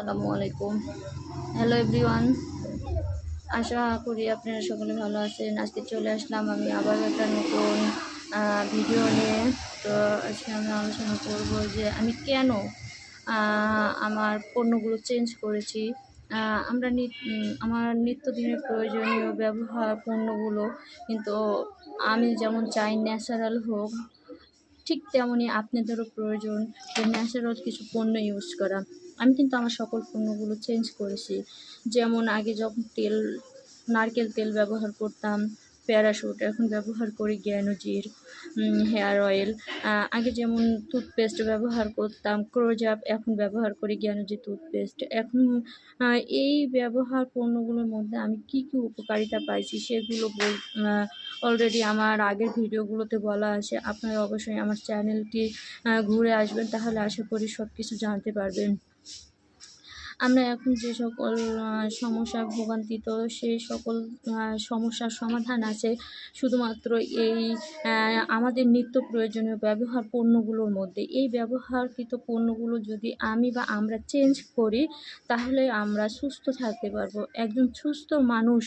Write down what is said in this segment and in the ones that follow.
আসসালামু আলাইকুম। Hello everyone, আশা করি আপনারা সকলে ভালো আছেন। আজকে চলে আসলাম আমি আবারও একটা নতুন ভিডিও নিয়ে। তো আজকে আমি আলোচনা করব যে আমি কেন আমার পণ্যগুলো চেঞ্জ করেছি। আমরা আমার নিত্যদিনের প্রয়োজনীয় ব্যবহার পণ্যগুলো কিন্তু আমি যেমন চাই ন্যাচারাল হোক, ঠিক তেমনই আপনাদেরও প্রয়োজন যে ন্যাচারাল কিছু পণ্য ইউজ করা। আমি কিন্তু আমার সকল পণ্যগুলো চেঞ্জ করেছি। যেমন আগে যখন নারকেল তেল ব্যবহার করতাম, প্যারাশুট, এখন ব্যবহার করি জ্ঞানজির হেয়ার অয়েল। আগে যেমন টুথপেস্ট ব্যবহার করতাম ক্লোজআপ, এখন ব্যবহার করি জ্ঞানজি টুথপেস্ট। এখন এই ব্যবহার পণ্যগুলোর মধ্যে আমি কি উপকারিতা পাইছি সেগুলো অলরেডি আমার আগের ভিডিওগুলোতে বলা আছে। আপনারা অবশ্যই আমার চ্যানেলটি ঘুরে আসবেন, তাহলে আশা করি সব কিছু জানতে পারবেন। আমরা এখন যে সকল সমস্যায় ভোগান্তিত, সেই সকল সমস্যার সমাধান আছে শুধুমাত্র এই আমাদের নিত্য প্রয়োজনীয় ব্যবহার পণ্যগুলোর মধ্যে। এই ব্যবহারকৃত পণ্যগুলো যদি আমি বা আমরা চেঞ্জ করি, তাহলে আমরা সুস্থ থাকতে পারবো। একজন সুস্থ মানুষ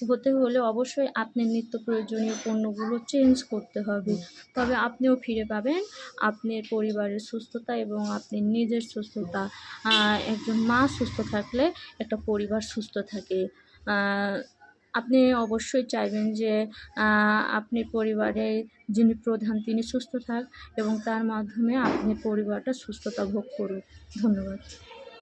হতে হলে অবশ্যই আপনার নিত্য প্রয়োজনীয় পণ্যগুলো চেঞ্জ করতে হবে। তবে আপনিও ফিরে পাবেন আপনার পরিবারের সুস্থতা এবং আপনি নিজের সুস্থতা। একজন মা সুস্থ থাকলে একটা পরিবার সুস্থ থাকে। আপনি অবশ্যই চাইবেন যে আপনি পরিবারে যিনি প্রধান তিনি সুস্থ থাক এবং তার মাধ্যমে আপনি পরিবারটা সুস্থতা ভোগ করুক। ধন্যবাদ।